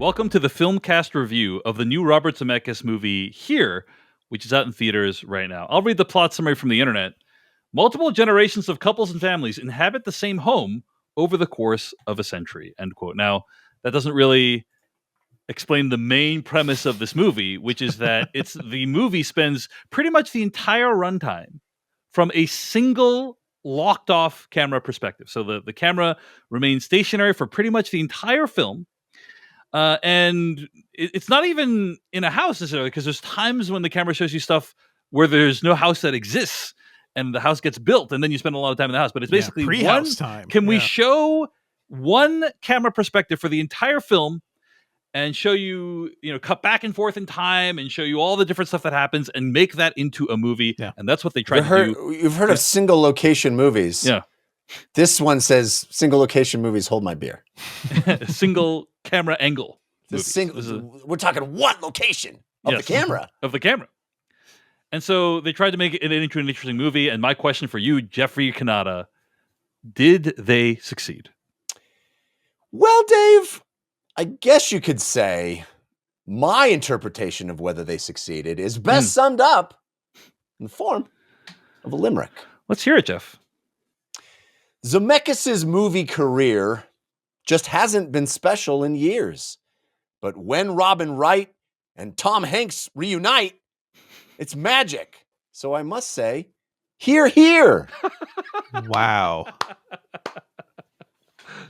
Welcome to the Filmcast review of the new Robert Zemeckis movie Here, which is out in theaters right now. I'll read the plot summary from the internet. Multiple generations of couples and families inhabit the same home over the course of a century, end quote. Now, that doesn't really explain the main premise of this movie, which is that the movie spends pretty much the entire runtime from a single locked off camera perspective. So the camera remains stationary for pretty much the entire film. And it's not even in a house necessarily, because there's times when the camera shows you stuff where there's no house that exists and the house gets built and then you spend a lot of time in the house. But it's basically pre-house time. Can we show one camera perspective for the entire film and show you, cut back and forth in time and show you all the different stuff that happens and make that into a movie? Yeah. And that's what they tried to do. You've heard of single location movies. Yeah. This one says single location movies, hold my beer. Single camera angle. We're talking one location of the camera. Of the camera. And so they tried to make it into an interesting movie. And my question for you, Jeffrey Kanata, did they succeed? Well, Dave, I guess you could say my interpretation of whether they succeeded is best summed up in the form of a limerick. Let's hear it, Jeff. Zemeckis' movie career just hasn't been special in years. But when Robin Wright and Tom Hanks reunite, it's magic. So I must say, hear, hear. Wow.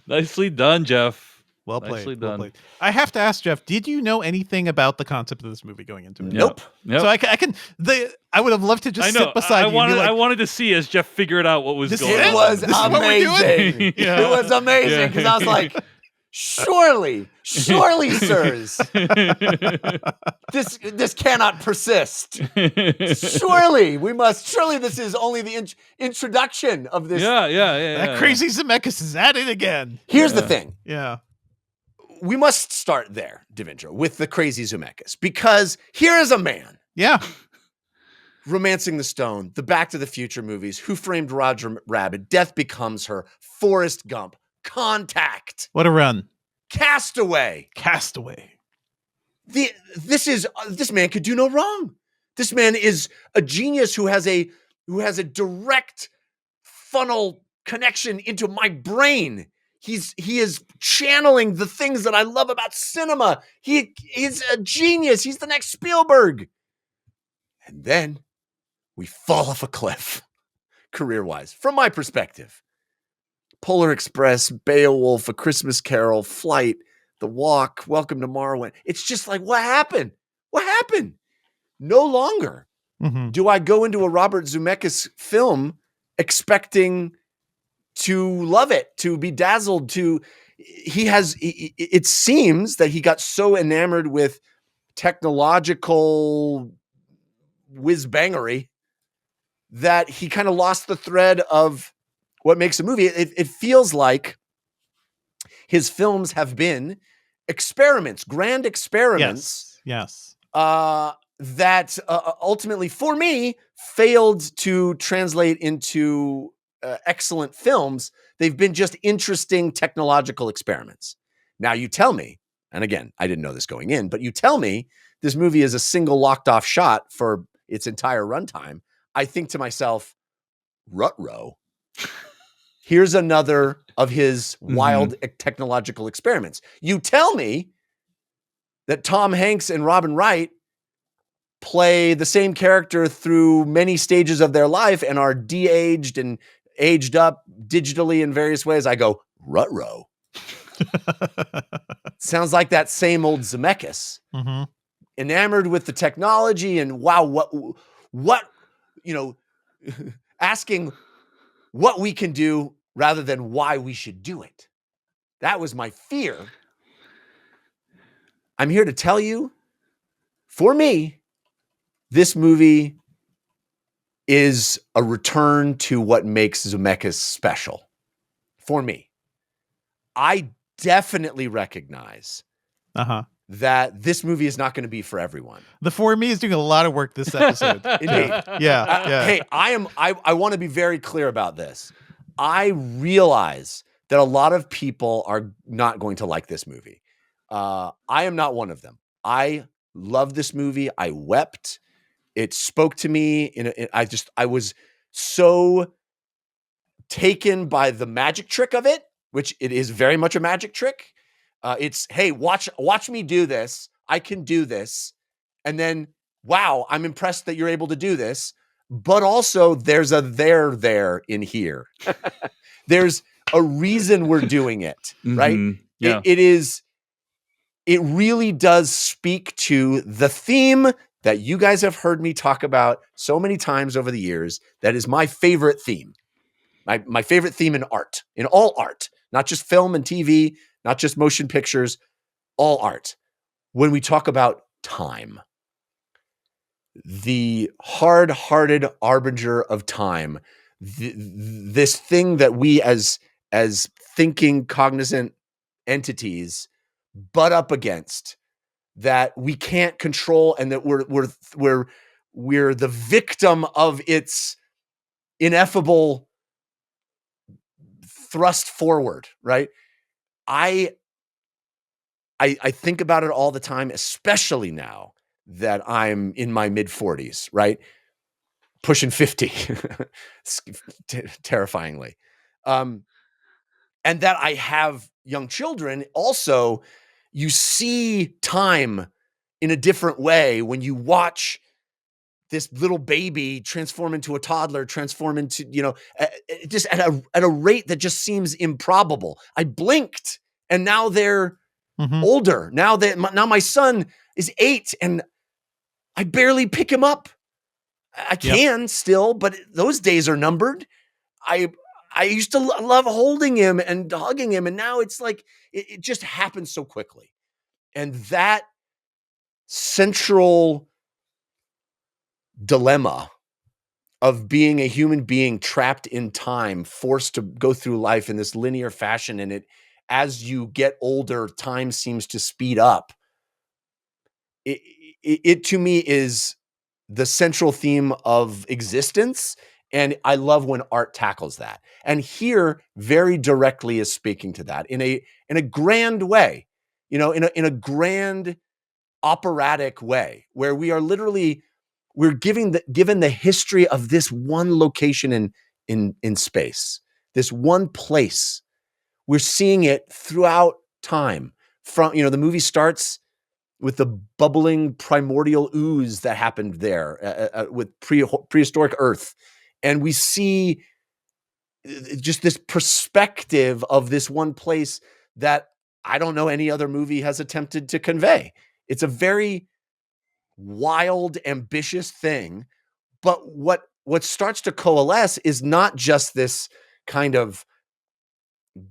Nicely done, Jeff. Well played. Nicely done. Well played. I have to ask, Jeff, did you know anything about the concept of this movie going into it? Nope. Yep. So I would have loved to just sit beside you. I wanted to see as Jeff figured out what was going on. It was amazing. Yeah. It was amazing because I was like, surely, sirs, this cannot persist. Surely this is only the introduction of this. Yeah. That crazy Zemeckis is at it again. Here's the thing. Yeah. We must start there, Devindra, with the crazy Zemeckis, because here is a man. Yeah. Romancing the Stone, the Back to the Future movies, Who Framed Roger Rabbit, Death Becomes Her, Forrest Gump, Contact. What a run. Castaway. This man could do no wrong. This man is a genius who has a direct funnel connection into my brain. He is channeling the things that I love about cinema. He is a genius. He's the next Spielberg. And then we fall off a cliff, career-wise, from my perspective. Polar Express, Beowulf, A Christmas Carol, Flight, The Walk, Welcome to Morrowind. It's just like, what happened? What happened? No longer do I go into a Robert Zemeckis film expecting to love it, to be dazzled, it seems that he got so enamored with technological whiz-bangery that he kind of lost the thread of what makes a movie. It feels like his films have been experiments, grand experiments. Yes. That ultimately, for me, failed to translate into excellent films. They've been just interesting technological experiments. Now you tell me, and again, I didn't know this going in, but you tell me this movie is a single locked off shot for its entire runtime. I think to myself, Ruh-roh. Here's another of his wild technological experiments. You tell me that Tom Hanks and Robin Wright play the same character through many stages of their life and are de-aged and aged up digitally in various ways. I go, Ruh-roh. Sounds like that same old Zemeckis. Enamored with the technology and wow, what, asking what we can do rather than why we should do it. That was my fear. I'm here to tell you, for me, this movie is a return to what makes Zemeckis special. For me. I definitely recognize that this movie is not going to be for everyone. The For Me is doing a lot of work this episode. Indeed. Yeah. Hey, I want to be very clear about this. I realize that a lot of people are not going to like this movie. I am not one of them. I love this movie. I wept. It spoke to me. I was so taken by the magic trick of it, which it is very much a magic trick. It's, hey, watch me do this. I can do this. And then, wow, I'm impressed that you're able to do this. But also there's a there in here. There's a reason we're doing it, right? Yeah. It really does speak to the theme that you guys have heard me talk about so many times over the years. That is my favorite theme. My favorite theme in art, in all art, not just film and TV, not just motion pictures, all art. When we talk about time, the hard-hearted arbinger of time, this thing that we as thinking, cognizant entities butt up against, that we can't control, and that we're the victim of its ineffable thrust forward, right? I think about it all the time, especially now that I'm in my mid 40s, right? Pushing 50, terrifyingly. And that I have young children. Also, you see time in a different way when you watch this little baby transform into a toddler, transform into, just at a rate that just seems improbable. I blinked and now they're older. Now my son is 8 and I barely pick him up. I can still, but those days are numbered. I used to love holding him and hugging him, and now it's like it just happens so quickly. And that central dilemma of being a human being trapped in time, forced to go through life in this linear fashion, and as you get older, time seems to speed up. It to me is the central theme of existence. And I love when art tackles that. And here very directly is speaking to that in a grand way, in a grand operatic way, where we are literally, we're given the history of this one location in space, this one place. We're seeing it throughout time. From, the movie starts with the bubbling primordial ooze that happened there with prehistoric Earth. And we see just this perspective of this one place that I don't know any other movie has attempted to convey. It's a very wild, ambitious thing. But what starts to coalesce is not just this kind of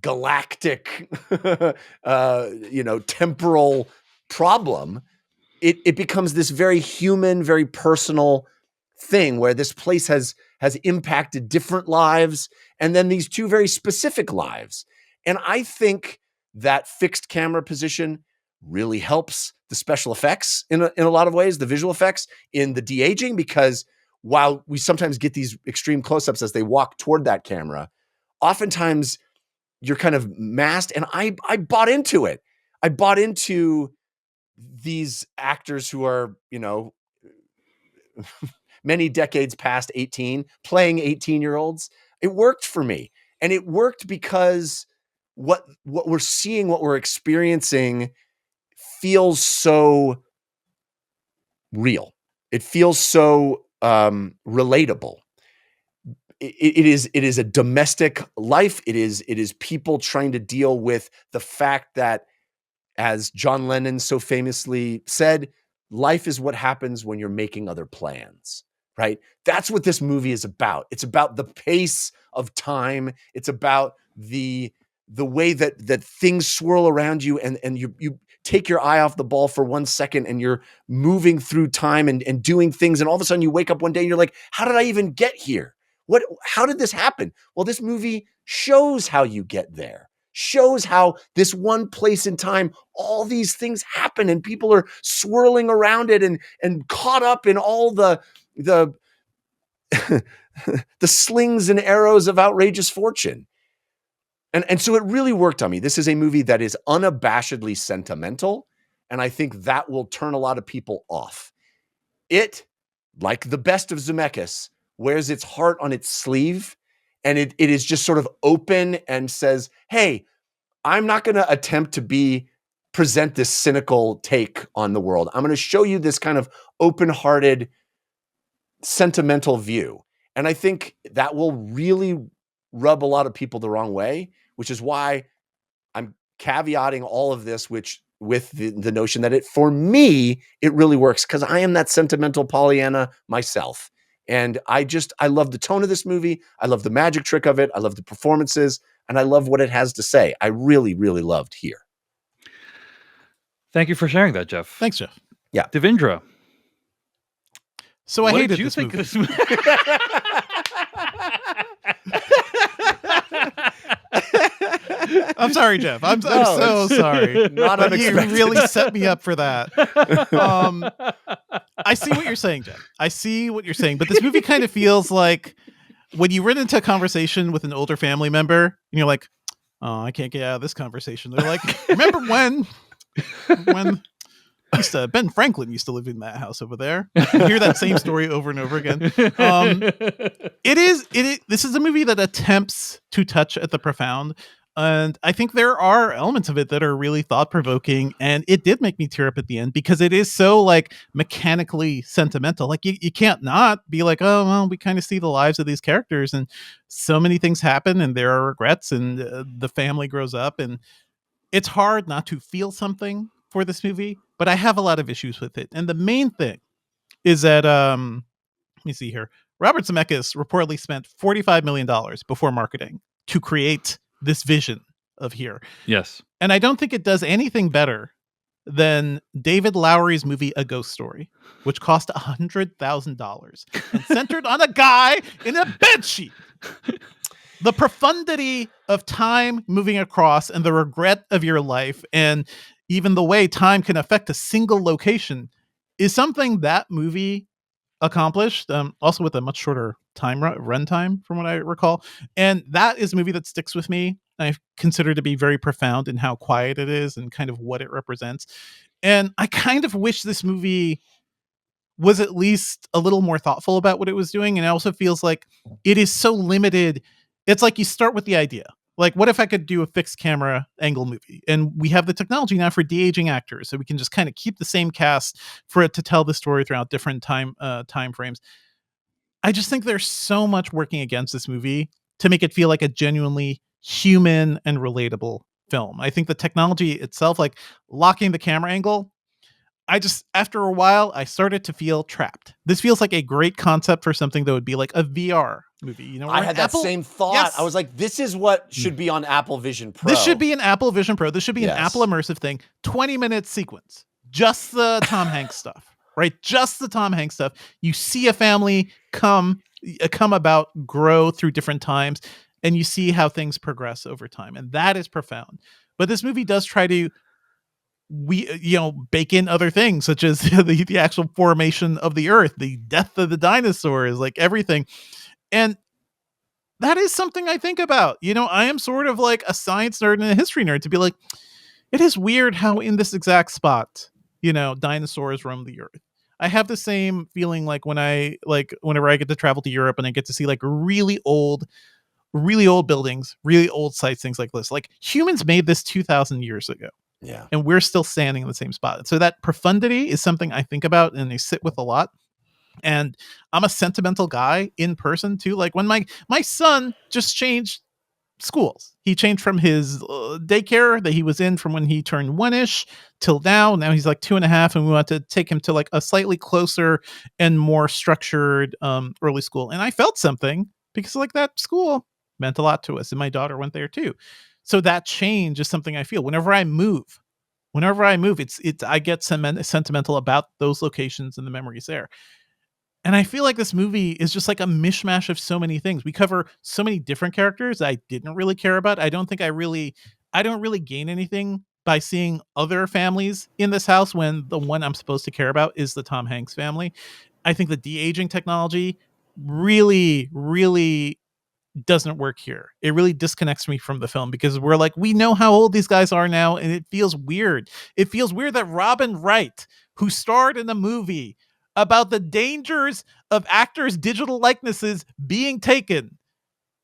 galactic, temporal problem. It becomes this very human, very personal thing where this place has impacted different lives, and then these two very specific lives. And I think that fixed camera position really helps the special effects in a lot of ways, the visual effects in the de-aging, because while we sometimes get these extreme close-ups as they walk toward that camera, oftentimes you're kind of masked. And I bought into it. I bought into these actors who are, many decades past 18, playing 18-year-olds. It worked for me. And it worked because what we're seeing, what we're experiencing feels so real. It feels so relatable. It is a domestic life. It is people trying to deal with the fact that, as John Lennon so famously said, life is what happens when you're making other plans, right? That's what this movie is about. It's about the pace of time. It's about the way that things swirl around you, and you take your eye off the ball for 1 second and you're moving through time and doing things. And all of a sudden you wake up one day and you're like, how did I even get here? How did this happen? Well, this movie shows how you get there. Shows how this one place in time, all these things happen and people are swirling around it and caught up in all the the slings and arrows of outrageous fortune. And so it really worked on me. This is a movie that is unabashedly sentimental, and I think that will turn a lot of people off. It, like the best of Zemeckis, wears its heart on its sleeve, and it is just sort of open and says, hey, I'm not going to attempt to present this cynical take on the world. I'm going to show you this kind of open-hearted, sentimental view. And I think that will really rub a lot of people the wrong way, which is why I'm caveating all of this, with the notion that for me, it really works because I am that sentimental Pollyanna myself. And I love the tone of this movie. I love the magic trick of it. I love the performances, and I love what it has to say. I really, really loved Here. Thank you for sharing that, Jeff. Thanks, Jeff. Yeah. Devindra. So I what hated did you this think movie. of this movie? I'm sorry, Jeff. I'm No, so sorry. Not But you unexpected. really set me up for that. I see what you're saying, Jeff. I see what you're saying. But this movie kind of feels like when you run into a conversation with an older family member, and you're like, oh, I can't get out of this conversation. They're like, remember when Ben Franklin used to live in that house over there? You hear that same story over and over again. This is a movie that attempts to touch at the profound. And I think there are elements of it that are really thought-provoking, and it did make me tear up at the end because it is so like mechanically sentimental. Like you can't not be like, oh well, we kind of see the lives of these characters, and so many things happen, and there are regrets, and the family grows up, and it's hard not to feel something for this movie. But I have a lot of issues with it, and the main thing is that let me see here. Robert Zemeckis reportedly spent $45 million before marketing to create this vision of Here. Yes. And I don't think it does anything better than David Lowery's movie A Ghost Story, which cost $100,000 and centered on a guy in a bedsheet. The profundity of time moving across and the regret of your life, and even the way time can affect a single location, is something that movie accomplished, also with a much shorter runtime from what I recall. And that is a movie that sticks with me. I consider to be very profound in how quiet it is and kind of what it represents. And I kind of wish this movie was at least a little more thoughtful about what it was doing. And it also feels like it is so limited. It's like you start with the idea. Like, what if I could do a fixed camera angle movie? And we have the technology now for de-aging actors, so we can just kind of keep the same cast for it to tell the story throughout different time frames. I just think there's so much working against this movie to make it feel like a genuinely human and relatable film. I think the technology itself, like locking the camera angle, after a while, I started to feel trapped. This feels like a great concept for something that would be like a VR movie. You know, I had that same thought. Yes. I was like, this is what should be on Apple Vision Pro. This should be an Apple Vision Pro. This should be an Yes. Apple immersive thing. 20-minute sequence. Just the Tom Hanks stuff, right? Just the Tom Hanks stuff. You see a family come about, grow through different times, and you see how things progress over time. And that is profound. But this movie does try to bake in other things, such as the actual formation of the earth, the death of the dinosaurs, like everything. And that is something I think about. You know, I am sort of like a science nerd and a history nerd to be like, it is weird how in this exact spot, dinosaurs roam the earth. I have the same feeling like whenever I get to travel to Europe and I get to see like really old buildings, really old sites, things like this. Like humans made this 2,000 years ago. Yeah. And we're still standing in the same spot. So that profundity is something I think about and I sit with a lot. And I'm a sentimental guy in person too. Like when my son just changed schools. He changed from his daycare that he was in from when he turned 1-ish till now. Now he's like 2.5, and we want to take him to like a slightly closer and more structured early school. And I felt something because like that school meant a lot to us, and my daughter went there too. So that change is something I feel whenever I move. It's I get sentimental about those locations and the memories there. And I feel like this movie is just like a mishmash of so many things. We cover so many different characters I didn't really care about. I don't really gain anything by seeing other families in this house when the one I'm supposed to care about is the Tom Hanks family. I think the de-aging technology really, really doesn't work here. It really disconnects me from the film because we're like, we know how old these guys are now, and it feels weird. It feels weird that Robin Wright, who starred in a movie about the dangers of actors' digital likenesses being taken,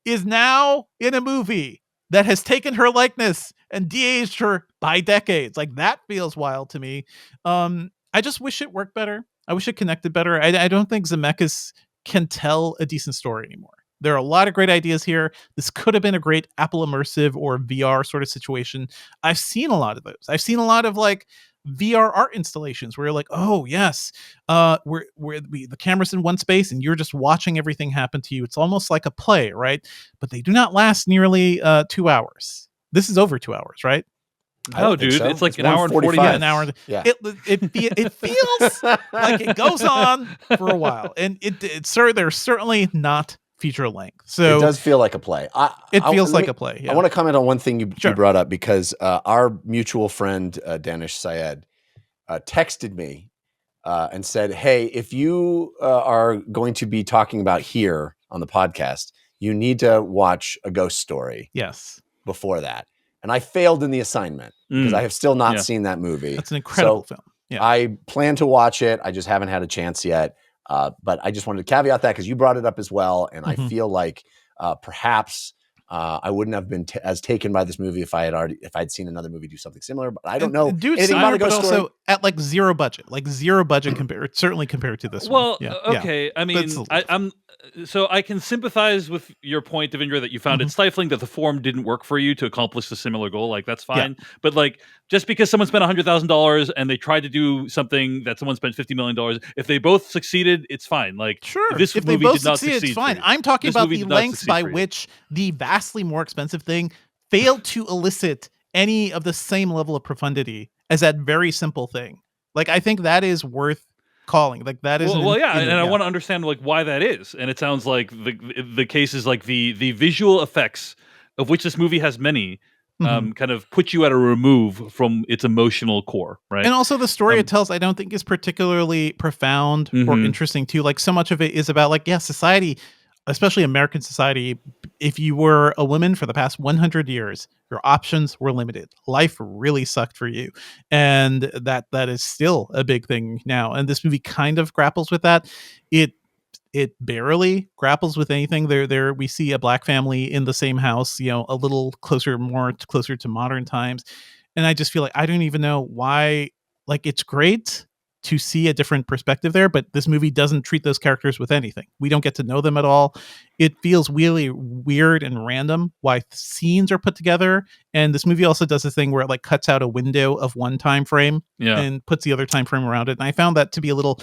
is now in a movie that has taken her likeness and de-aged her by decades. Like, that feels wild to me. I just wish it worked better. I wish it connected better. I don't think Zemeckis can tell a decent story anymore. There are a lot of great ideas here. This could have been a great Apple immersive or VR sort of situation. I've seen a lot of those. I've seen a lot of like VR art installations where you're like, oh yes, the camera's in one space and you're just watching everything happen to you. It's almost like a play, right? But they do not last nearly 2 hours. This is over 2 hours, right? No, dude, so. it's like It's an hour and 40 1:45. minutes. An hour. Yeah. It feels like it goes on for a while, and they're certainly not feature length. So it does feel like a play. It feels like a play. Yeah. I want to comment on one thing you Sure. brought up because our mutual friend Danish Syed texted me and said, "Hey, if you are going to be talking about here on the podcast, you need to watch A Ghost Story Yes. before that." And I failed in the assignment because I have still not seen that movie. That's an incredible So film. Yeah. I plan to watch it. I just haven't had a chance yet. But I just wanted to caveat that because you brought it up as well. And I feel like perhaps I wouldn't have been as taken by this movie if I'd seen another movie do something similar. But I don't know anything about A Ghost Story. Also at like zero budget certainly compared to this one. Well, okay. I mean, so I can sympathize with your point, Devindra, that you found it stifling, that the form didn't work for you to accomplish the similar goal. Like, that's fine. Yeah. But like, just because someone spent $100,000 and they tried to do something that someone spent $50 million, if they both succeeded, it's fine. Like, sure, this if movie they both did not succeed, succeed. It's fine. I'm talking about the lengths by which the vastly more expensive thing failed to elicit any of the same level of profundity as that very simple thing. Like, I think that is worth calling. Like, that is I want to understand like why that is. And it sounds like the case is like the visual effects, of which this movie has many, kind of put you at a remove from its emotional core, right? And also the story it tells, I don't think is particularly profound or interesting too. Like, so much of it is about like, society, especially American society. If you were a woman for the past 100 years, your options were limited. Life really sucked for you. And that is still a big thing now. And this movie kind of grapples with that. It barely grapples with anything. There we see a black family in the same house, a little closer to modern times. And I just feel like I don't even know why. Like, it's great to see a different perspective there, but this movie doesn't treat those characters with anything. We don't get to know them at all. It feels really weird and random why scenes are put together. And this movie also does this thing where it like cuts out a window of one time frame and puts the other time frame around it. And I found that to be a little,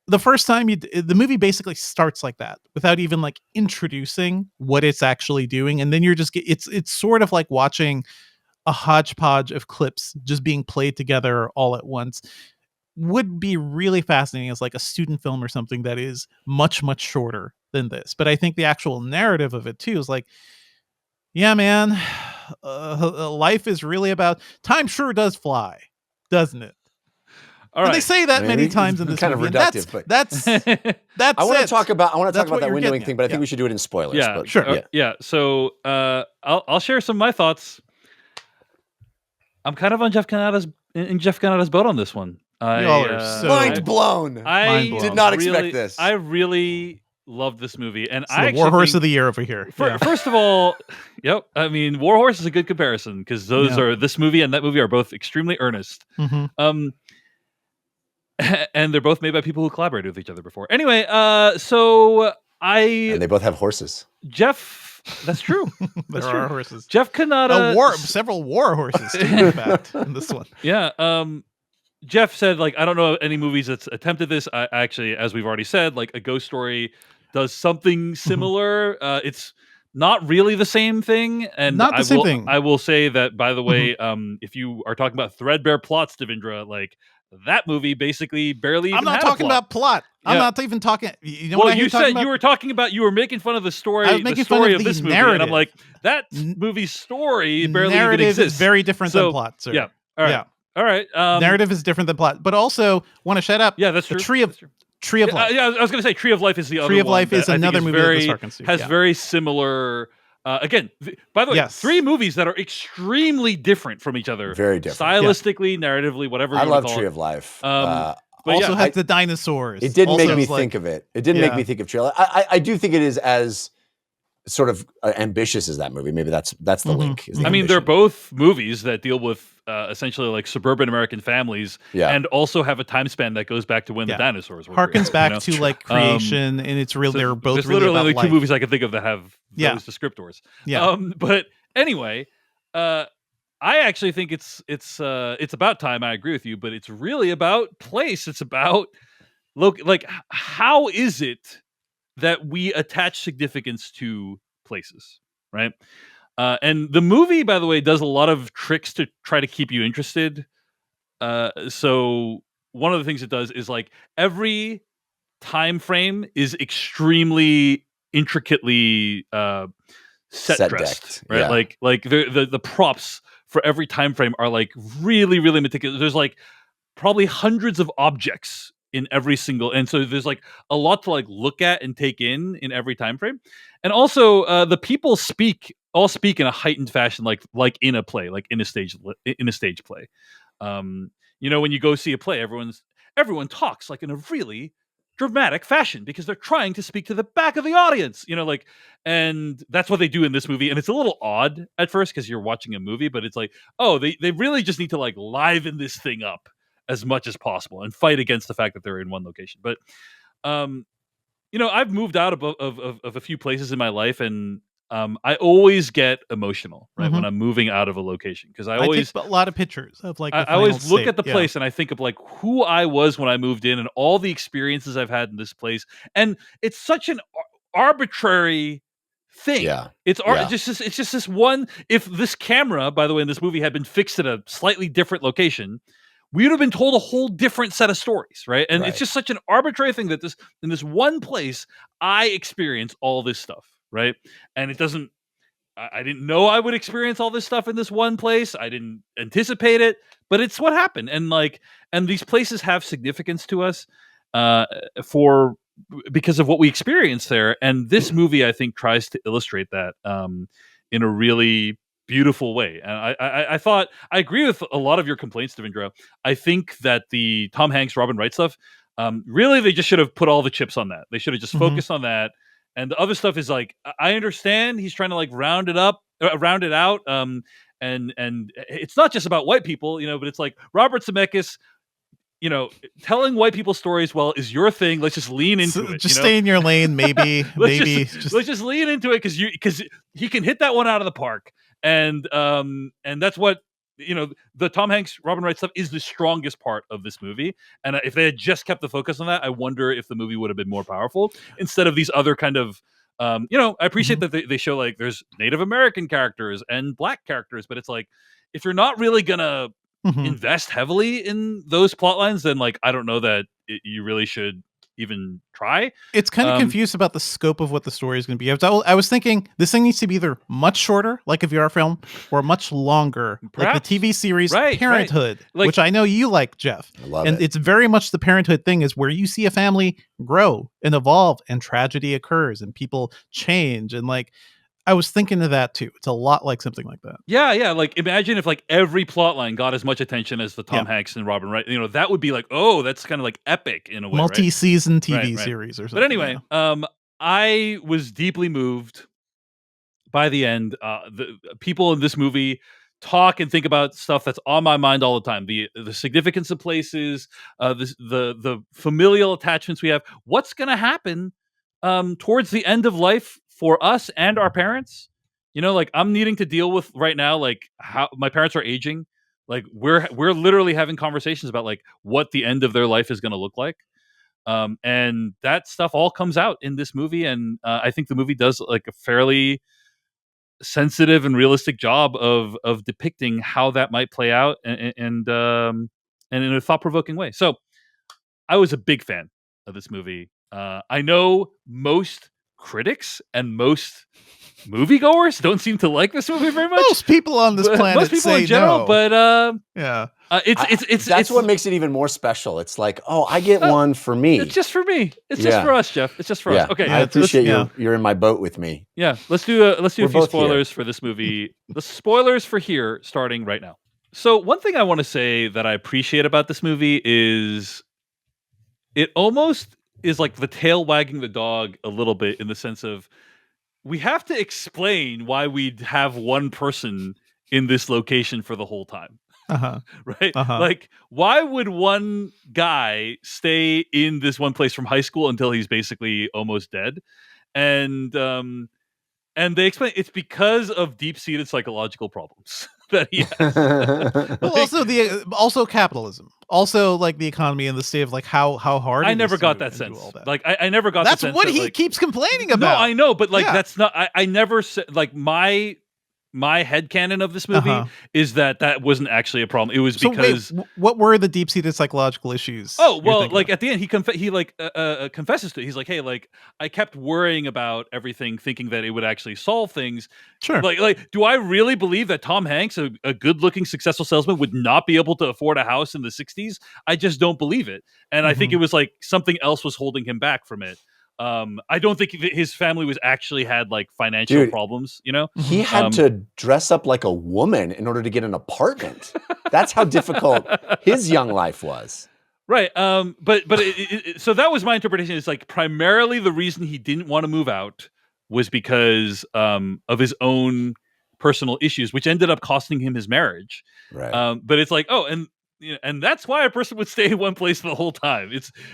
the first time the movie basically starts like that without even like introducing what it's actually doing. And then you're just, it's sort of like watching a hodgepodge of clips just being played together all at once. Would be really fascinating as like a student film or something that is much, much shorter than this. But I think the actual narrative of it too is like, yeah, man, life is really about time. Sure does fly, doesn't it? All right. And they say that many times in this kind movie. Of reductive, but that's I want to talk about that you're windowing thing, but I think we should do it in spoilers. Yeah, but, sure. Yeah. So I'll share some of my thoughts. I'm kind of on Jeff Canada's boat on this one. Mind blown. I did not expect this. I really loved this movie, and it's the Warhorse of the Year over here. First of all, yep. I mean, Warhorse is a good comparison because this movie and that movie are both extremely earnest. And they're both made by people who collaborated with each other before. Anyway, and they both have horses. Jeff, that's true. There are horses. Jeff Canada, several war horses, too, in fact, in this one. Yeah. Jeff said, like, I don't know any movies that's attempted this. I actually, as we've already said, like, A Ghost Story does something similar. It's not really the same thing. And not the same thing. I will say that, by the way, if you are talking about threadbare plots, Devindra, like, that movie basically barely even I'm not had talking a plot. about plot. Yeah. I'm not even talking. You know well, what you said about? you were making fun of the story. I was making the story fun of this the movie, narrative. and I'm like, that movie's story barely narrative even exists. Is very different than plot, sir. Yeah. All right. Yeah. All right. Narrative is different than plot, but also want to shut up. Yeah, that's true. The Tree of Life. Yeah, I was going to say Tree of Life is the other one. Tree of Life is that I think another movie that this very harkens to. has Yeah. very similar. Again, by the way, Yes. 3 movies that are extremely different from each other, Very different. stylistically, narratively, whatever. I you love wanna call Tree it. of Life. But Also yeah, has the dinosaurs. It didn't Also make me is like- think of it. It didn't make Yeah. me think of Tree of Life. I do think it is as sort of ambitious as that movie. Maybe that's the Mhm. link. Is the I mean, they're ambition. both movies that deal with essentially like suburban American families, Yeah. and also have a time span that goes back to when the Yeah. dinosaurs were harkens created, back to like creation, and it's real. So They're both there's really literally about only life. 2 movies I can think of that have Yeah. those descriptors. Yeah. But anyway, I actually think it's about time. I agree with you, but it's really about place. It's about like how is it that we attach significance to places, right? And the movie, by the way, does a lot of tricks to try to keep you interested. So one of the things it does is like every time frame is extremely intricately set dressed, decked, right? yeah. Like the props for every time frame are like really meticulous. There's like probably hundreds of objects in every single, and so there's like a lot to like look at and take in every time frame. And also the people all speak in a heightened fashion, like in a play, like in a stage play. When you go see a play, everyone talks like in a really dramatic fashion because they're trying to speak to the back of the audience, and that's what they do in this movie. And it's a little odd at first because you're watching a movie, but it's like, oh, they really just need to like liven this thing up as much as possible and fight against the fact that they're in one location. But I've moved out of a few places in my life, and I always get emotional, right, when I'm moving out of a location, because I take a lot of pictures of like. I the always final look at the state. place and I think of like who I was when I moved in and all the experiences I've had in this place, and it's such an arbitrary thing. Yeah. It's Yeah. it's just this one. If this camera, by the way, in this movie had been fixed at a slightly different location, we would have been told a whole different set of stories, right? And it's Right. just such an arbitrary thing that in this one place, I experience all this stuff, right? And it doesn't. I didn't know I would experience all this stuff in this one place. I didn't anticipate it, but it's what happened. And these places have significance to us because of what we experience there. And this movie, I think, tries to illustrate that in a really beautiful way. And I thought I agree with a lot of your complaints, Devindra. I think that the Tom Hanks, Robin Wright stuff, really, they just should have put all the chips on that. They should have just focused on that. And the other stuff is like, I understand he's trying to like round it out. And it's not just about white people, but it's like Robert Zemeckis, telling white people stories is your thing. Let's just lean into it. Just stay in your lane, maybe. Let's just lean into it because he can hit that one out of the park. And that's what the Tom Hanks, Robin Wright stuff is the strongest part of this movie. And if they had just kept the focus on that, I wonder if the movie would have been more powerful instead of these other kind of. I appreciate that they show like there's Native American characters and Black characters, but it's like if you're not really gonna invest heavily in those plot lines, then like I don't know that you really should even try. It's kind of confused about the scope of what the story is going to be. I was thinking this thing needs to be either much shorter, like a VR film, or much longer, Perhaps. like the TV series Right. Parenthood, Like- which I know you like, Jeff. I love And it. it's very much the Parenthood thing is where you see a family grow and evolve and tragedy occurs and people change. And like, I was thinking of that too. It's a lot like something like that. Yeah. Like imagine if like every plot line got as much attention as the Tom Hanks and Robin Wright. That would be like, oh, that's kind of like epic in a way. Multi-season TV Right. series or something. But anyway, I was deeply moved by the end. The people in this movie talk and think about stuff that's on my mind all the time. The significance of places, the familial attachments we have. What's going to happen towards the end of life for us and our parents? Like I'm needing to deal with right now, like how my parents are aging. Like we're literally having conversations about like what the end of their life is going to look like. And that stuff all comes out in this movie, and I think the movie does like a fairly sensitive and realistic job of depicting how that might play out, and in a thought-provoking way. So I was a big fan of this movie. I know most critics and most moviegoers don't seem to like this movie very much. Most people on this planet Most people say in general, no. but yeah, That's what makes it even more special. It's like, oh, I get one for me. It's just for me. It's just for us, Jeff. It's just for us. Okay, I appreciate you're in my boat with me. Yeah, let's do a few both spoilers for this movie. The spoilers for here starting right now. So one thing I want to say that I appreciate about this movie is it almost is like the tail wagging the dog a little bit, in the sense of we have to explain why we'd have one person in this location for the whole time. Right? Like, why would one guy stay in this one place from high school until he's basically almost dead? And they explain it's because of deep-seated psychological problems that he has. Well, also capitalism, also like the economy and the state of like how hard. I never got that sense. Like I never got. That's the sense what that, he keeps complaining about. No, I know, but like that's not. I never said like my headcanon of this movie is that wasn't actually a problem. It was because what were the deep-seated psychological issues? Oh, well, like at the end he confesses to it. He's like, hey, like I kept worrying about everything, thinking that it would actually solve things. Sure. Like do I really believe that Tom Hanks, a good-looking successful salesman, would not be able to afford a house in the 60s? I just don't believe it. And I think it was like something else was holding him back from it. I don't think his family was actually had like financial problems, you know? He had to dress up like a woman in order to get an apartment. That's how difficult his young life was. Right. But so that was my interpretation. It's like primarily the reason he didn't want to move out was because of his own personal issues, which ended up costing him his marriage. Right. But it's like, oh, and that's why a person would stay in one place the whole time.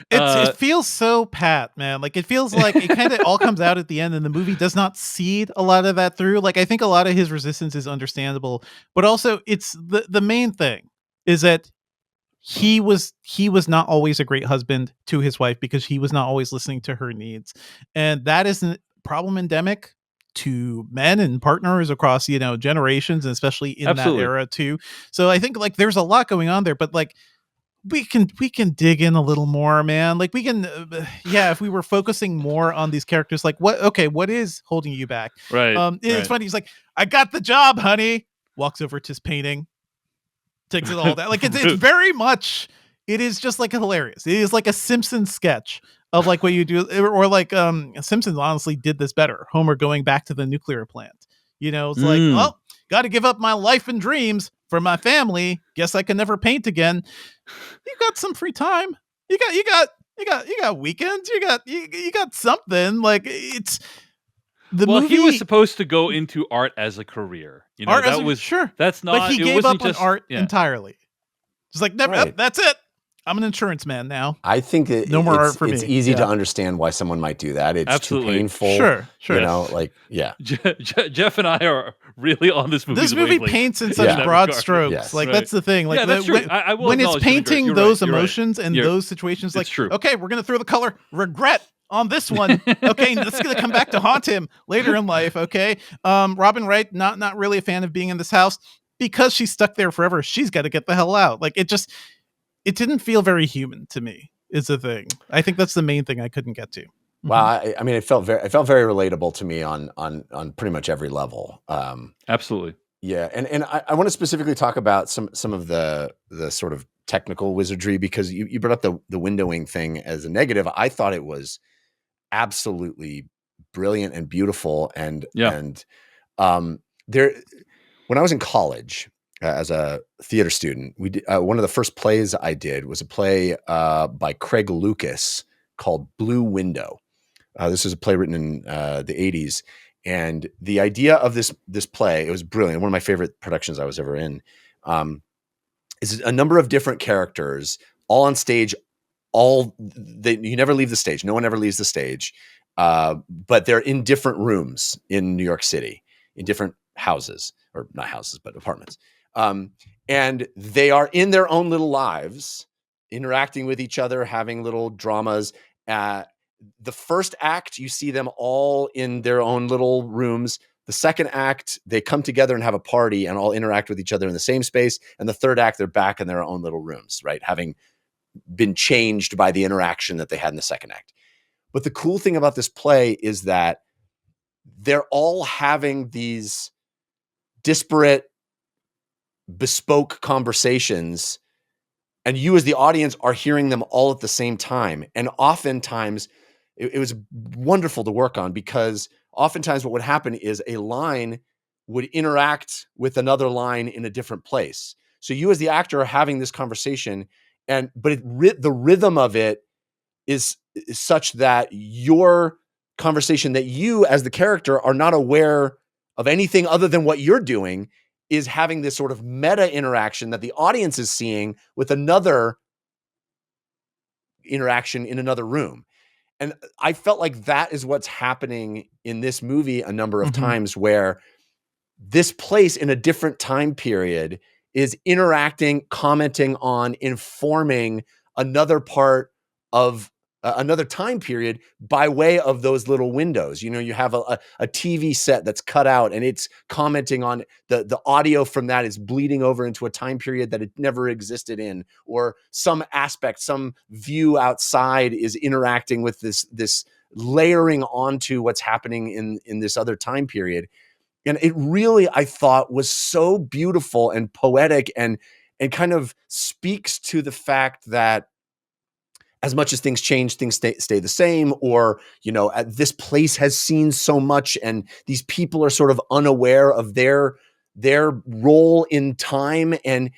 It feels so pat, man. Like it feels like it kind of all comes out at the end, and the movie does not seed a lot of that through. Like I think a lot of his resistance is understandable, but also it's the main thing is that he was not always a great husband to his wife because he was not always listening to her needs, and that is a problem endemic to men and partners across generations, and especially in that era too. So I think like there's a lot going on there, but like we can dig in a little more, man. Like we can if we were focusing more on these characters, like what is holding you back, right? It's funny, he's like, I got the job, honey, walks over to his painting, takes it all down. Like it's very much, it is just like hilarious. It is like a Simpsons sketch of like what you do, or like Simpsons honestly did this better. Homer going back to the nuclear plant. It's like, well, got to give up my life and dreams for my family. Guess I can never paint again. You got some free time. You got weekends. You got something. Like it's the movie. He was supposed to go into art as a career. Sure. That's not. But he gave up on art entirely. Just like never. Right. That's it. I'm an insurance man now. I think no more art for me. It's easy to understand why someone might do that. It's absolutely too painful. Sure. Jeff and I are really on this movie. This movie paints in such broad strokes. Yes. Like that's the thing. Like that's true. When it's painting those emotions and You're those situations, like true. Okay, we're gonna throw the color regret on this one. Okay, this is gonna come back to haunt him later in life. Okay, Robin Wright not really a fan of being in this house because she's stuck there forever. She's got to get the hell out. Like it didn't feel very human to me, is the thing. I think that's the main thing I couldn't get to. Well, I mean, it felt very relatable to me on pretty much every level. Absolutely. Yeah, and I want to specifically talk about some of the sort of technical wizardry, because you brought up the windowing thing as a negative. I thought it was absolutely brilliant and beautiful, and there, when I was in college, as a theater student, we did, one of the first plays I did was a play by Craig Lucas called Blue Window. This is a play written in the 80s. And the idea of this play, it was brilliant. One of my favorite productions I was ever in, is a number of different characters all on stage. You never leave the stage. No one ever leaves the stage. But they're in different rooms in New York City, in different houses, or not houses, but apartments. And they are in their own little lives, interacting with each other, having little dramas. The first act, you see them all in their own little rooms. The second act, they come together and have a party and all interact with each other in the same space. And the third act, they're back in their own little rooms, right? Having been changed by the interaction that they had in the second act. But the cool thing about this play is that they're all having these disparate, bespoke conversations, and you as the audience are hearing them all at the same time. And oftentimes it was wonderful to work on, because oftentimes what would happen is a line would interact with another line in a different place. So you as the actor are having this conversation, but the rhythm of it is such that your conversation, that you as the character are not aware of anything other than what you're doing, is having this sort of meta interaction that the audience is seeing with another interaction in another room. And I felt like that is what's happening in this movie a number of times, where this place in a different time period is interacting, commenting on, informing another part of another time period by way of those little windows. You know, you have a TV set that's cut out, and it's commenting on the audio from that is bleeding over into a time period that it never existed in, or some aspect, some view outside is interacting with this layering onto what's happening in this other time period. And it really, I thought, was so beautiful and poetic, and kind of speaks to the fact that as much as things change, things stay the same, or, you know, this place has seen so much, and these people are sort of unaware of their role in time. And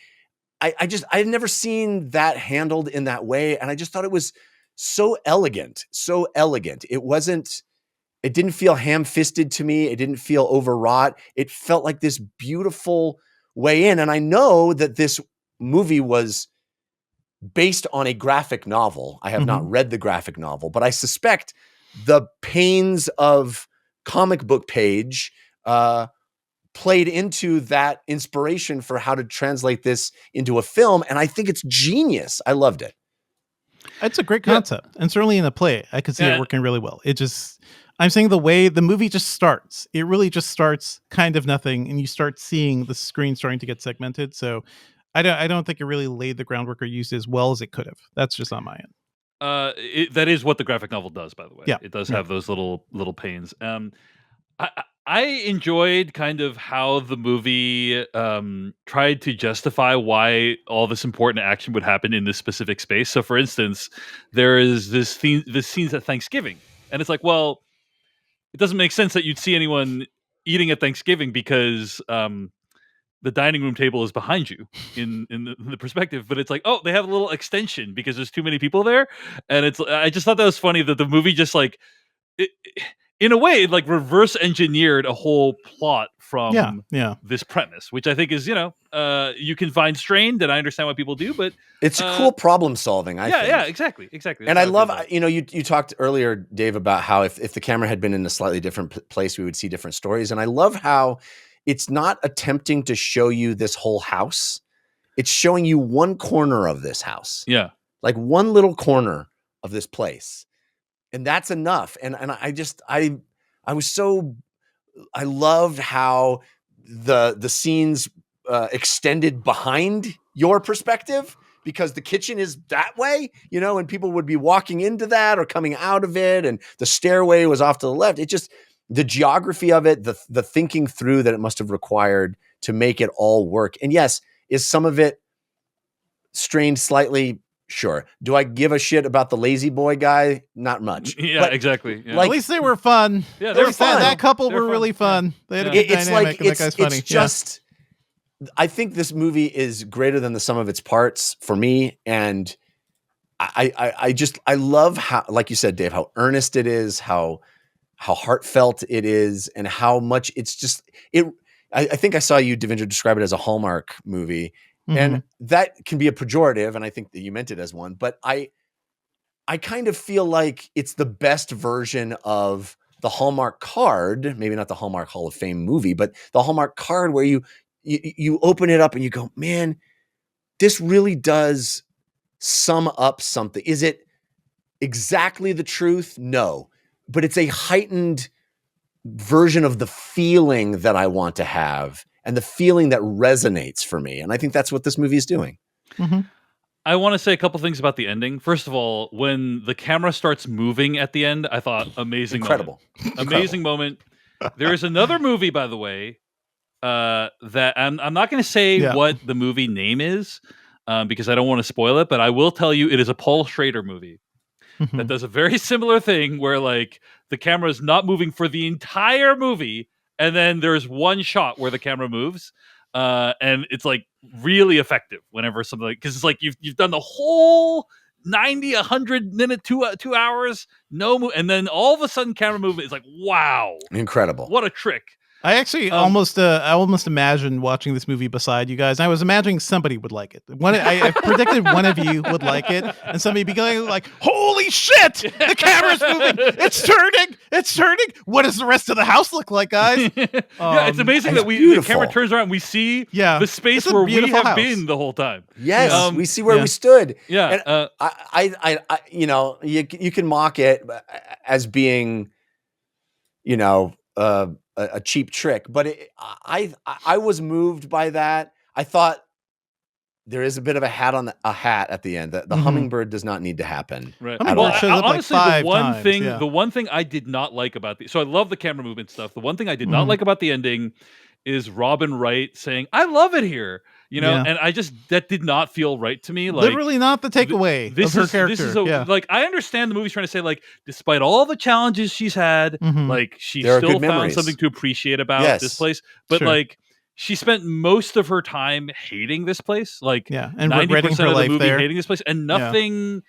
I had never seen that handled in that way. And I just thought it was so elegant, so elegant. It didn't feel ham-fisted to me. It didn't feel overwrought. It felt like this beautiful way in. And I know that this movie was based on a graphic novel. I have not read the graphic novel, but I suspect the pains of comic book page played into that inspiration for how to translate this into a film. And I think it's genius. I loved it. It's a great concept. And certainly in the play, I could see it working really well. I'm saying the way the movie just starts, it really just starts kind of nothing, and you start seeing the screen starting to get segmented. So I don't think it really laid the groundwork or used it as well as it could have. That's just on my end. That is what the graphic novel does, by the way. Yeah. It does have those little pains. I enjoyed kind of how the movie tried to justify why all this important action would happen in this specific space. So, for instance, there is this scenes at Thanksgiving, and it's like, well, it doesn't make sense that you'd see anyone eating at Thanksgiving, because the dining room table is behind you in the perspective, but it's like, oh, they have a little extension because there's too many people there. And I just thought that was funny that the movie just like, in a way, like reverse engineered a whole plot from this premise, which I think is, you can find strained, and I understand why people do, but it's cool problem solving. I think. Yeah, exactly. And I love, you talked earlier, Dave, about how if the camera had been in a slightly different place, we would see different stories. And I love how it's not attempting to show you this whole house. It's showing you one corner of this house. Yeah. Like one little corner of this place. And that's enough. And I loved how the scenes extended behind your perspective, because the kitchen is that way, and people would be walking into that or coming out of it, and the stairway was off to the left. It just, the geography of it, the thinking through that it must have required to make it all work. And yes, is some of it strained slightly? Sure. Do I give a shit about the lazy boy guy? Not much. Yeah, but exactly. Yeah. Like, at least they were fun. Yeah, they were fun. That couple were really fun. They had a good dynamic, and that guy's funny. It's just, I think this movie is greater than the sum of its parts for me. And I love how, like you said, Dave, how earnest it is, how heartfelt it is, and how much it's just, I think I saw you, Devindra, describe it as a Hallmark movie. And that can be a pejorative, and I think that you meant it as one, but I kind of feel like it's the best version of the Hallmark card, maybe not the Hallmark Hall of Fame movie, but the Hallmark card where you open it up and you go, man, this really does sum up something. Is it exactly the truth? No, but it's a heightened version of the feeling that I want to have, and the feeling that resonates for me. And I think that's what this movie is doing. I want to say a couple things about the ending. First of all, when the camera starts moving at the end, I thought amazing Incredible. Amazing moment. There is another movie, by the way, that I'm not going to say what the movie name is because I don't want to spoil it, but I will tell you it is a Paul Schrader movie that does a very similar thing where like the camera is not moving for the entire movie, and then there's one shot where the camera moves, and it's like really effective whenever something like because it's like you've done the whole 90, 100 minute, 2 hours, and then all of a sudden camera movement is like, wow, incredible. What a trick. I actually almost imagined watching this movie beside you guys. I was imagining somebody would like it. I predicted one of you would like it, and somebody be going like, "Holy shit! The camera's moving! It's turning! It's turning! What does the rest of the house look like, guys?" Yeah, it's amazing that the camera turns around and we see the space where we have been the whole time. Yes, we see where we stood. Yeah, and I you know, you can mock it as being, you know, a cheap trick, but I was moved by that. I thought there is a bit of a hat at the end. The hummingbird does not need to happen. Right. Honestly, the one thing I did not like about so I love the camera movement stuff. The one thing I did not like about the ending is Robin Wright saying, "I love it here," you know, and that did not feel right to me. Like, literally not the takeaway of her character. This is like, I understand the movie's trying to say, like, despite all the challenges she's had, like, she still found something to appreciate about this place. But like, she spent most of her time hating this place, like, and 90% her of life the movie there. hating this place, and nothing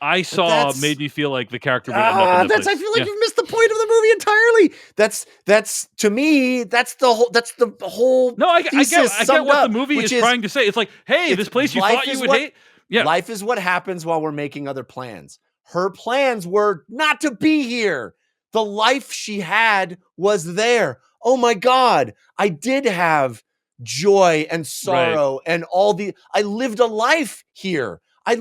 I saw made me feel like the character would end up in that place. I feel like you've missed the point of the movie entirely. That's to me, that's the whole. No, I get what the movie is trying to say. It's like, hey, this place you thought you would hate. Yeah, life is what happens while we're making other plans. Her plans were not to be here. The life she had was there. Oh my God, I did have joy and sorrow and I lived a life here. I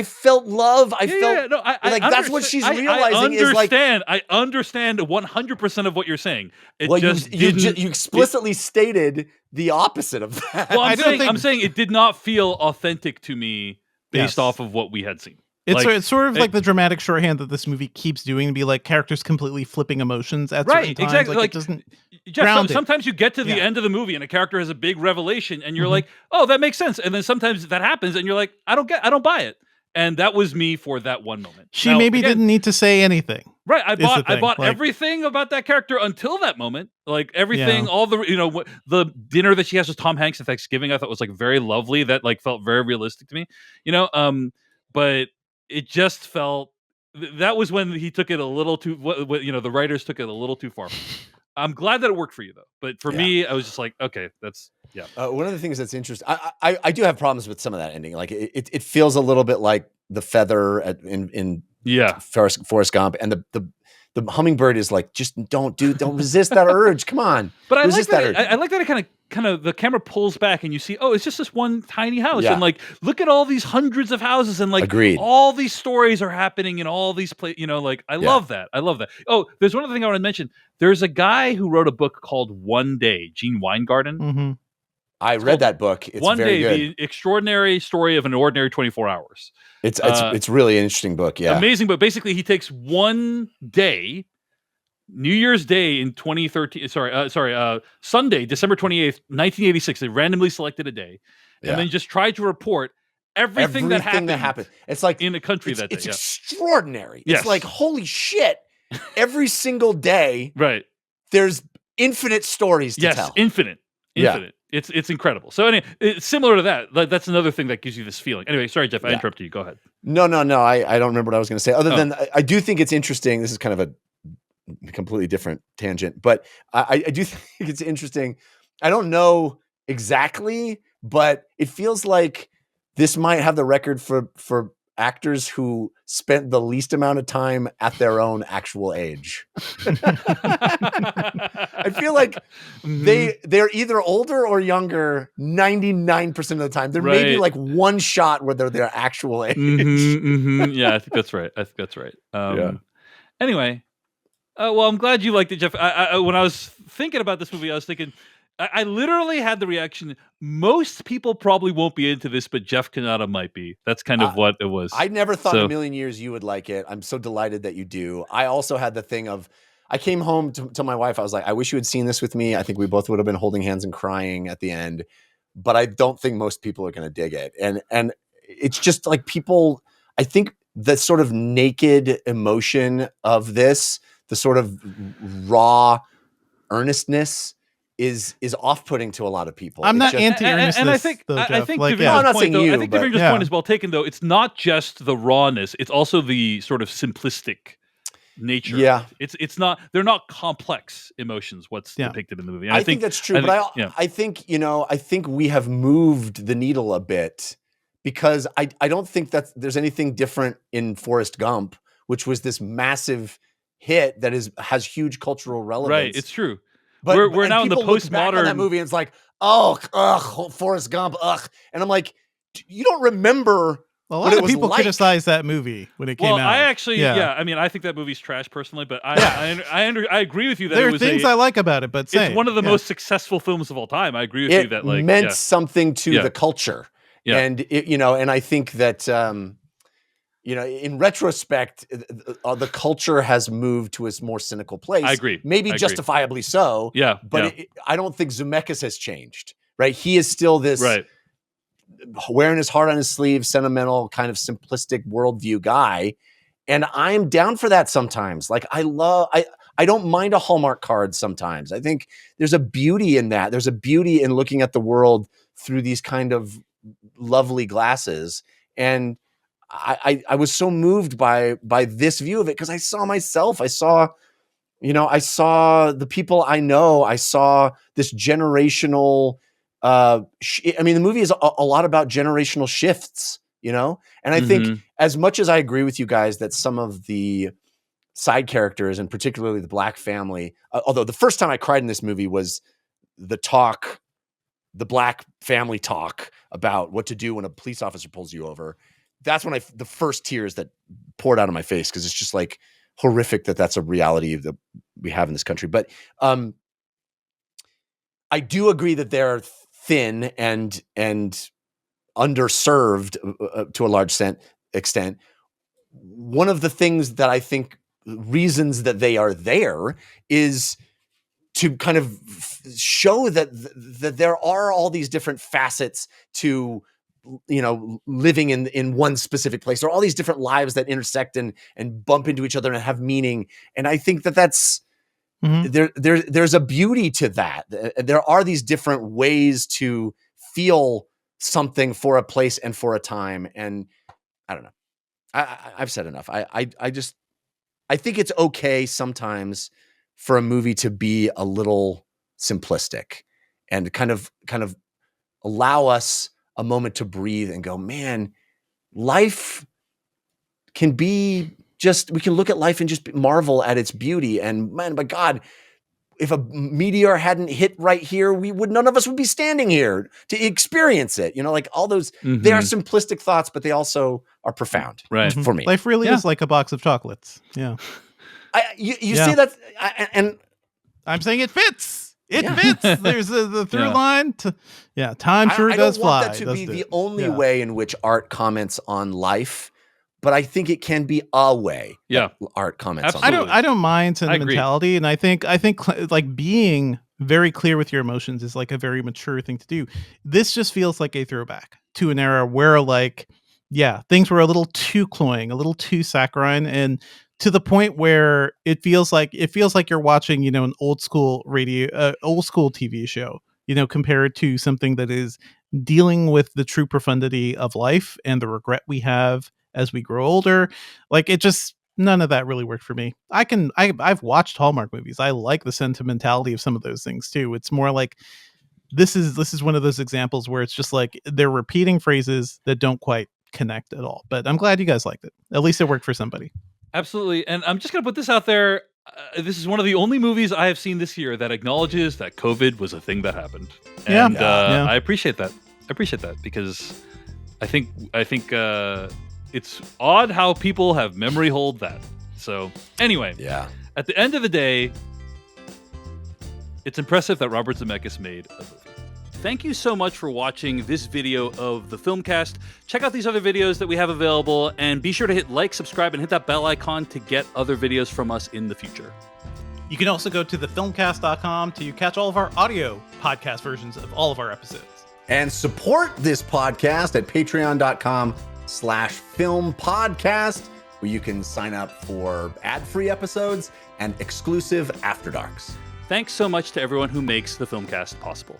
felt love. I felt that's what she's realizing is like. I understand 100% of what you're saying. You explicitly stated the opposite of that. Well, I'm saying it did not feel authentic to me based off of what we had seen. It's sort of like the dramatic shorthand that this movie keeps doing to be like characters completely flipping emotions at certain times. Exactly. Like, it doesn't Jeff, sometimes you get to the end of the movie and a character has a big revelation and you're like, oh, that makes sense. And then sometimes that happens and you're like, I don't buy it. And that was me for that one moment. She didn't need to say anything. Right. I bought everything about that character until that moment. Like everything, all the, the dinner that she has with Tom Hanks at Thanksgiving, I thought was like very lovely. That like felt very realistic to me, but it just felt that was when he took it a little too, the writers took it a little too far. I'm glad that it worked for you though. But for me, I was just like, okay, that's, one of the things that's interesting, I do have problems with some of that ending. Like it feels a little bit like the feather in Forrest Gump, and the hummingbird is like, just don't resist that urge. Come on. But I like that. I like that it kind of the camera pulls back and you see, oh, it's just this one tiny house. And like, look at all these hundreds of houses and like all these stories are happening in all these places, like I love that. I love that. Oh, there's one other thing I want to mention. There's a guy who wrote a book called One Day, Gene Weingarten. I read that book. It's One very Day, good. The extraordinary story of an ordinary 24 hours. It's really an interesting book. Yeah. Amazing. But basically he takes one day, New Year's Day in 2013, Sunday, December 28th, 1986. They randomly selected a day and then just tried to report everything that happened. It's like in a country that day. It's extraordinary. It's like, holy shit. Every single day, right? There's infinite stories to tell. Yes, infinite. Yeah. It's incredible. So anyway, it's similar to that. That's another thing that gives you this feeling. Anyway, sorry, Jeff, I interrupted you. Go ahead. No. I don't remember what I was going to say. Other than I do think it's interesting. This is kind of a completely different tangent, but I do think it's interesting. I don't know exactly, but it feels like this might have the record for actors who spent the least amount of time at their own actual age. I feel like they're either older or younger 99% of the time. There may be like one shot where they're their actual age. Yeah, I think that's right. Anyway, well, I'm glad you liked it, Jeff. When I was thinking about this movie, I was thinking, I literally had the reaction, most people probably won't be into this, but Jeff Kanata might be. That's kind of what it was. I never thought in a million years you would like it. I'm so delighted that you do. I also had the thing of, I came home to my wife. I was like, I wish you had seen this with me. I think we both would have been holding hands and crying at the end, but I don't think most people are going to dig it. And it's just like people, I think the sort of naked emotion of this, the sort of raw earnestness is off-putting to a lot of people. I'm It's not just- anti-earnestness, and I think though, I Jeff. think Like, Devindra's yeah. I'm not point, saying though, you, I think but- Devindra's Yeah. point is well taken, though. It's not just the rawness; it's also the sort of simplistic nature. Yeah. of it. It's not. They're not complex emotions. What's Yeah. depicted in the movie? And I think that's true, I think, I think we have moved the needle a bit because I don't think that there's anything different in Forrest Gump, which was this massive hit that has huge cultural relevance. right. It's true. But we're and now in the people look back on that postmodern- movie and it's like, Forrest Gump, and I'm like, you don't remember A what lot it of was people like. criticized that movie when it came Well, out. I actually, Yeah. I mean, I think that movie's trash personally, but I agree with you that There it are was things I like about it, but it's one of the yeah. most successful films of all time. I agree with you It that like meant yeah. something to Yeah. the culture. Yeah. And and I think that in retrospect, the culture has moved to a more cynical place. I agree. Maybe I agree. justifiably so. Yeah, But yeah. I don't think Zemeckis has changed. Right? He is still this right. wearing his heart on his sleeve, sentimental, kind of simplistic worldview guy. And I'm down for that sometimes. Like I don't mind a Hallmark card sometimes. I think there's a beauty in that. There's a beauty in looking at the world through these kind of lovely glasses. And I was so moved by this view of it because I saw myself. I saw the people I know. I saw this generational. The movie is a lot about generational shifts. And I think Mhm. as much as I agree with you guys that some of the side characters and particularly the Black family, although the first time I cried in this movie was the Black family talk about what to do when a police officer pulls you over. That's when the first tears that poured out of my face because it's just like horrific that that's a reality that we have in this country. But I do agree that they're thin and underserved to a large extent. One of the things that I think reasons that they are there is to kind of show that there are all these different facets to living in one specific place. There are all these different lives that intersect and bump into each other and have meaning. And I think that's there's a beauty to that. There are these different ways to feel something for a place and for a time. And I don't know. I've said enough. I think it's okay sometimes for a movie to be a little simplistic and kind of allow us a moment to breathe and go, man, life can be we can look at life and just marvel at its beauty. And man, by God, if a meteor hadn't hit right here, none of us would be standing here to experience it. Like all those, they are simplistic thoughts, but they also are profound Right. for me. Life really is like a box of chocolates. Yeah. You say that, and I'm saying it fits. It Yeah. fits. There's the through line. Time sure I does don't want fly. that to doesn't be the it? only Yeah. way in which art comments on life, but I think it can be a way. Yeah. that art comments on Absolutely. life. I don't mind I agree. sentimentality, and I think like being very clear with your emotions is like a very mature thing to do. This just feels like a throwback to an era where things were a little too cloying, a little too saccharine, and to the point where it feels like you're watching, an old school TV show, compared to something that is dealing with the true profundity of life and the regret we have as we grow older. Like none of that really worked for me. I've watched Hallmark movies. I like the sentimentality of some of those things too. It's more like this is one of those examples where it's just like they're repeating phrases that don't quite connect at all. But I'm glad you guys liked it. At least it worked for somebody. Absolutely. And I'm just going to put this out there. This is one of the only movies I have seen this year that acknowledges that COVID was a thing that happened. Yeah. And Yeah. I appreciate that. I appreciate that because I think it's odd how people have memory hold that. So anyway, Yeah. at the end of the day, it's impressive that Robert Zemeckis made a movie. Thank you so much for watching this video of the Filmcast. Check out these other videos that we have available, and be sure to hit like, subscribe, and hit that bell icon to get other videos from us in the future. You can also go to thefilmcast.com to catch all of our audio podcast versions of all of our episodes. And support this podcast at patreon.com/filmpodcast, where you can sign up for ad-free episodes and exclusive After Darks. Thanks so much to everyone who makes the Filmcast possible.